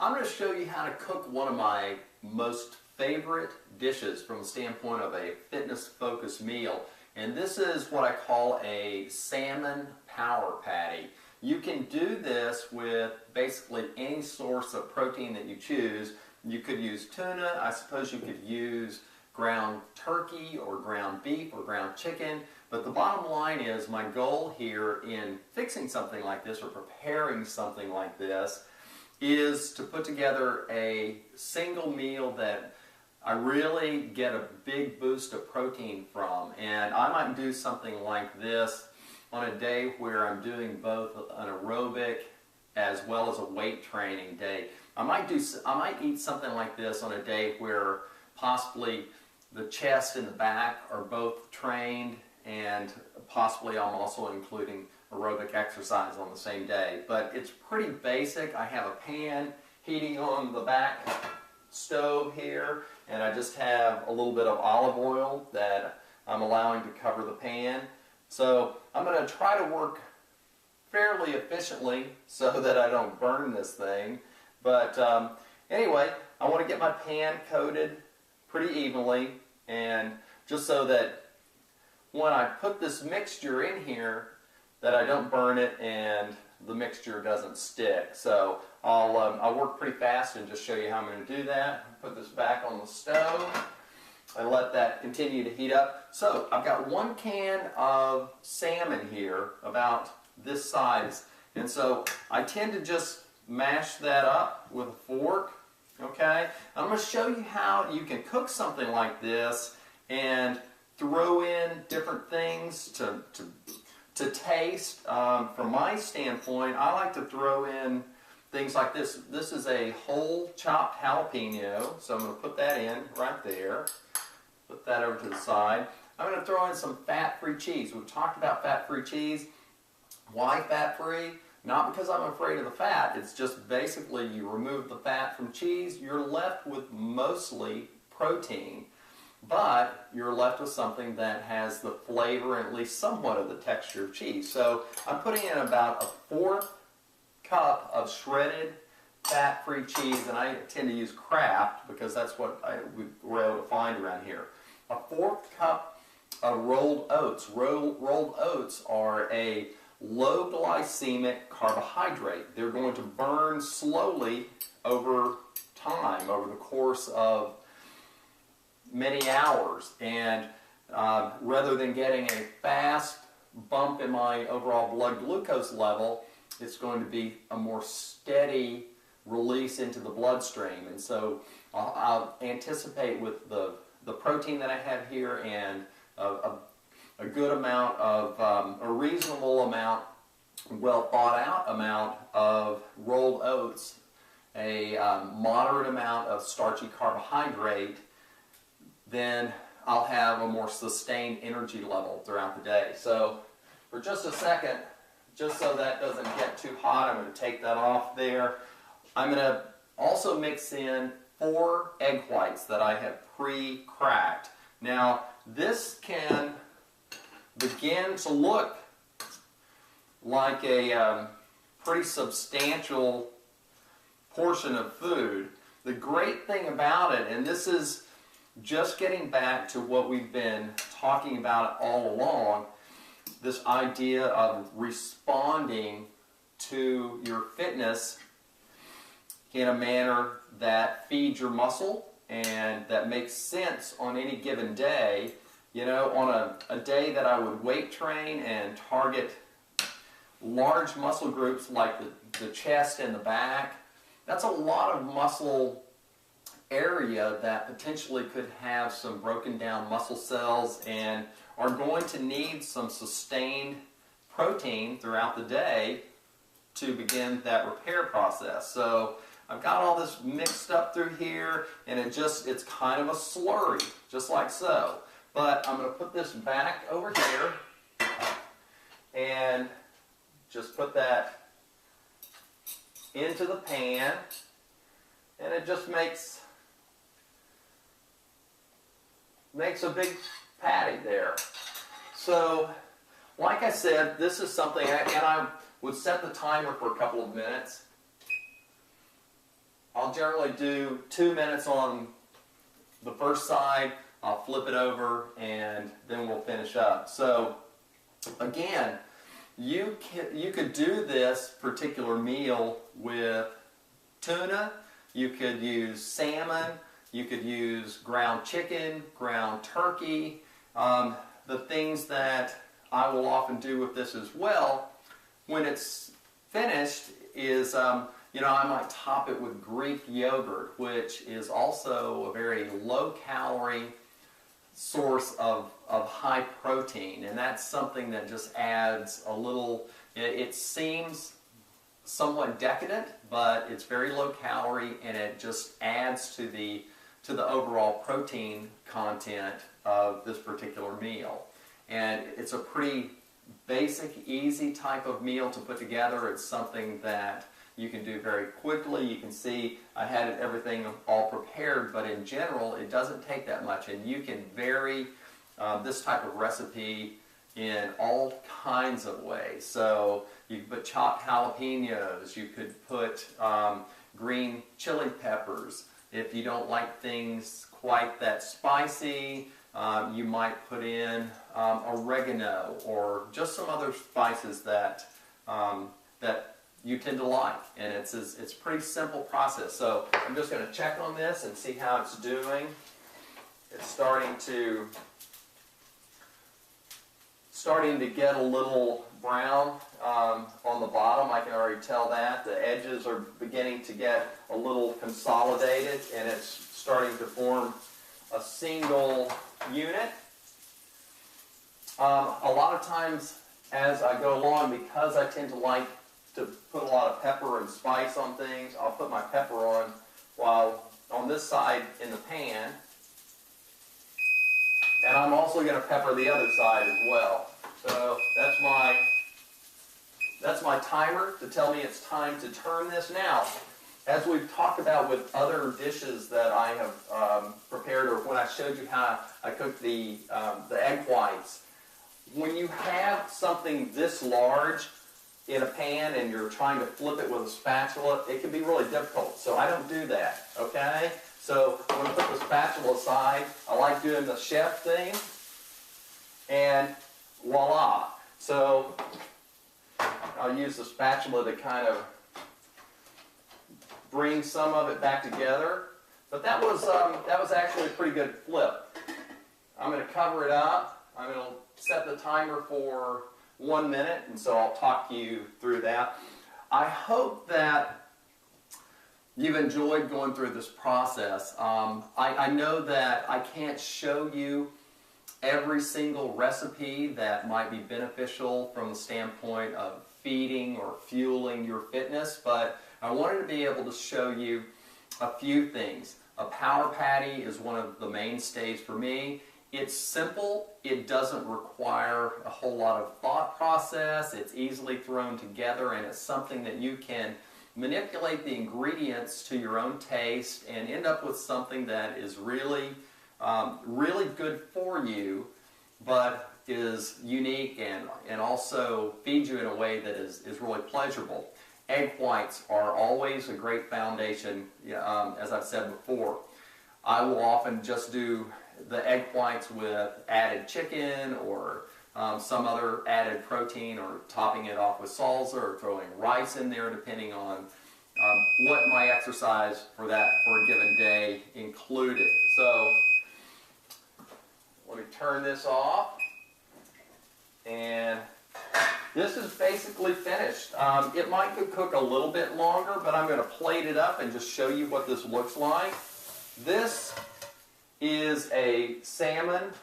I'm going to show you how to cook one of my most favorite dishes from the standpoint of a fitness-focused meal. And this is what I call a salmon power patty. You can do this with basically any source of protein that you choose. You could use tuna. I suppose you could use ground turkey or ground beef or ground chicken. But the bottom line is my goal here in fixing something like this or preparing something like this is to put together a single meal that I really get a big boost of protein from. And I might do something like this on a day where I'm doing both an aerobic as well as a weight training day. I might eat something like this on a day where possibly the chest and the back are both trained, and possibly I'm also including aerobic exercise on the same day. But it's pretty basic. I have a pan heating on the back stove here, and I just have a little bit of olive oil that I'm allowing to cover the pan. So I'm going to try to work fairly efficiently so that I don't burn this thing. But anyway, I want to get my pan coated pretty evenly, and just so that when I put this mixture in here that I don't burn it and the mixture doesn't stick. So I'll work pretty fast and just show you how I'm going to do that. Put this back on the stove and let that continue to heat up. So I've got 1 can of salmon here, about this size, and so I tend to just mash that up with a fork. Okay, I'm going to show you how you can cook something like this and throw in different things to taste. From my standpoint, I like to throw in things like this. This is a whole chopped jalapeno, so I'm going to put that in right there. Put that over to the side. I'm going to throw in some fat-free cheese. We've talked about fat-free cheese. Why fat-free? Not because I'm afraid of the fat. It's just basically you remove the fat from cheese, you're left with mostly protein. But you're left with something that has the flavor and at least somewhat of the texture of cheese. So I'm putting in about a 1/4 cup of shredded fat-free cheese, and I tend to use Kraft because that's what we were able to find around here. A 1/4 cup of rolled oats. Rolled oats are a low glycemic carbohydrate. They're going to burn slowly over time, over the course of many hours, and rather than getting a fast bump in my overall blood glucose level, it's going to be a more steady release into the bloodstream. And so I'll anticipate with the protein that I have here and a good amount of, a reasonable amount, well thought out amount of rolled oats, a moderate amount of starchy carbohydrate, then I'll have a more sustained energy level throughout the day. So for just a second, just so that doesn't get too hot, I'm going to take that off there. I'm going to also mix in 4 egg whites that I have pre-cracked. Now this can begin to look like a pretty substantial portion of food. The great thing about it, and this is just getting back to what we've been talking about all along, this idea of responding to your fitness in a manner that feeds your muscle and that makes sense on any given day. You know, on a day that I would weight train and target large muscle groups like the chest and the back, that's a lot of muscle area that potentially could have some broken down muscle cells and are going to need some sustained protein throughout the day to begin that repair process. So I've got all this mixed up through here, and it's kind of a slurry, just like so. But I'm going to put this back over here and just put that into the pan, and it just makes a big patty there. So, like I said, this is something, and I would set the timer for a couple of minutes. I'll generally do 2 minutes on the first side, I'll flip it over, and then we'll finish up. So again, you could do this particular meal with tuna, you could use salmon, you could use ground chicken, ground turkey. The things that I will often do with this as well, when it's finished, is I might top it with Greek yogurt, which is also a very low-calorie source of high protein, and that's something that just adds a little. It seems somewhat decadent, but it's very low calorie, and it just adds to the overall protein content of this particular meal. And it's a pretty basic, easy type of meal to put together. It's something that you can do very quickly. You can see I had everything all prepared, but in general it doesn't take that much, and you can vary this type of recipe in all kinds of ways. So you could put chopped jalapenos, you could put green chili peppers. If you don't like things quite that spicy, you might put in oregano or just some other spices that you tend to like, and it's a pretty simple process. So I'm just going to check on this and see how it's doing. It's starting to get a little brown on the bottom. I can already tell that. The edges are beginning to get a little consolidated, and it's starting to form a single unit. A lot of times as I go along, because I tend to like to put a lot of pepper and spice on things, I'll put my pepper on while on this side in the pan. And I'm also going to pepper the other side as well. So that's my timer to tell me it's time to turn this. Now, as we've talked about with other dishes that I have prepared, or when I showed you how I cooked the egg whites, when you have something this large in a pan and you're trying to flip it with a spatula, it can be really difficult. So I don't do that, okay? So I'm going to put the spatula aside. I like doing the chef thing, and voila. So I'll use the spatula to kind of bring some of it back together. But that was actually a pretty good flip. I'm going to cover it up. I'm going to set the timer for 1 minute, and so I'll talk you through that. I hope that you've enjoyed going through this process. I know that I can't show you every single recipe that might be beneficial from the standpoint of feeding or fueling your fitness, but I wanted to be able to show you a few things. A power patty is one of the mainstays for me. It's simple, it doesn't require a whole lot of thought process, it's easily thrown together, and it's something that you can manipulate the ingredients to your own taste and end up with something that is really, really good for you, but is unique and also feeds you in a way that is really pleasurable. Egg whites are always a great foundation, as I've said before. I will often just do the egg whites with added chicken or some other added protein, or topping it off with salsa, or throwing rice in there, depending on what my exercise for a given day included. So let me turn this off, and this is basically finished. It might cook a little bit longer, but I'm going to plate it up and just show you what this looks like. This is a salmon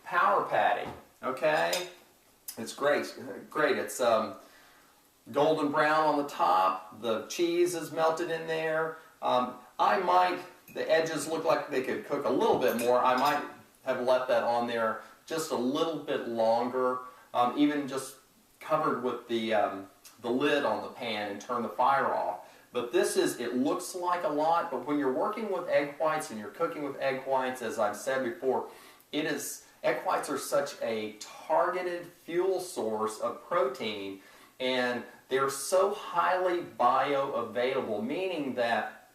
power patty, okay? It's great. It's golden brown on the top. The cheese is melted in there. The edges look like they could cook a little bit more. I might have left that on there just a little bit longer, even just covered with the lid on the pan and turn the fire off. But it looks like a lot, but when you're working with egg whites and you're cooking with egg whites, as I've said before, egg whites are such a targeted fuel source of protein, and they're so highly bioavailable, meaning that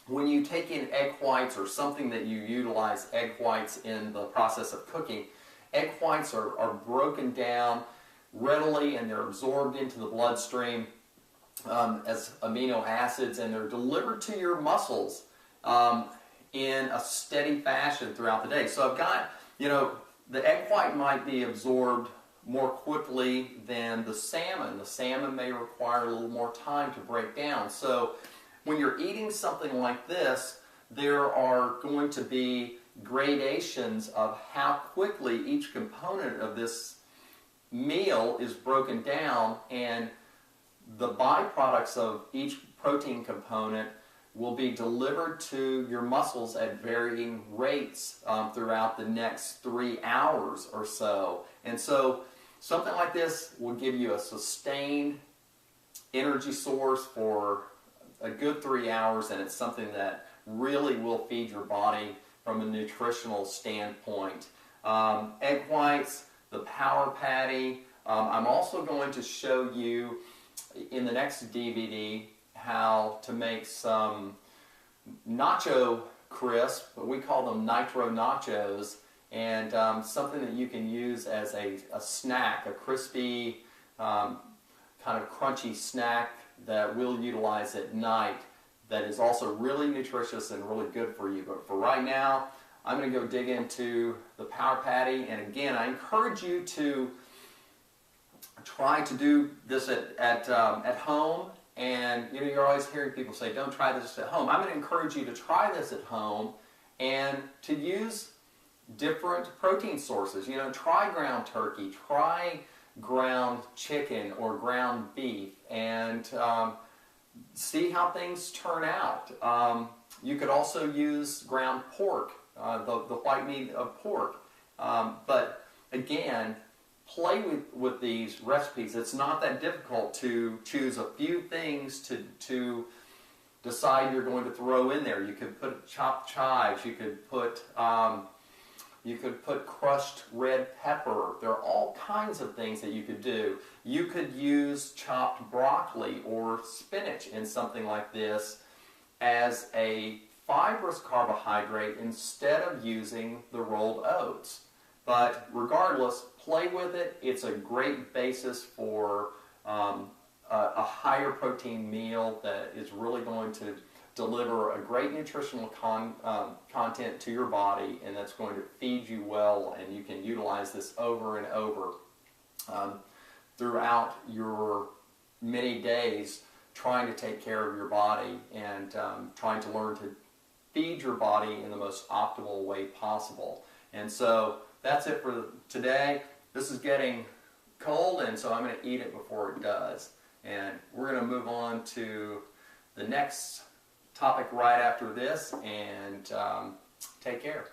when you take in egg whites or something that you utilize egg whites in the process of cooking, egg whites are broken down readily and they're absorbed into the bloodstream as amino acids, and they're delivered to your muscles in a steady fashion throughout the day. So I've got, the egg white might be absorbed more quickly than the salmon. The salmon may require a little more time to break down. So when you're eating something like this, there are going to be gradations of how quickly each component of this meal is broken down, and the byproducts of each protein component will be delivered to your muscles at varying rates throughout the next 3 hours or so. And so something like this will give you a sustained energy source for a good 3 hours, and it's something that really will feed your body from a nutritional standpoint. Egg whites, the power patty. I'm also going to show you in the next DVD how to make some nacho crisp, but we call them nitro nachos, and something that you can use as a snack, a crispy, kind of crunchy snack that we'll utilize at night that is also really nutritious and really good for you. But for right now, I'm going to go dig into the power patty, and again, I encourage you to try to do this at home. And you're always hearing people say, don't try this at home. I'm going to encourage you to try this at home and to use different protein sources. Try ground turkey, try ground chicken or ground beef, and see how things turn out. You could also use ground pork, the white meat of pork. But again, play with these recipes. It's not that difficult to choose a few things to decide you're going to throw in there. You could put chopped chives. You could put crushed red pepper. There are all kinds of things that you could do. You could use chopped broccoli or spinach in something like this as a fibrous carbohydrate instead of using the rolled oats. But regardless, play with it. It's a great basis for a higher protein meal that is really going to deliver a great nutritional content to your body, and that's going to feed you well, and you can utilize this over and over throughout your many days trying to take care of your body and trying to learn to feed your body in the most optimal way possible. And so that's it for today. This is getting cold, and so I'm going to eat it before it does. And we're going to move on to the next topic right after this, and take care.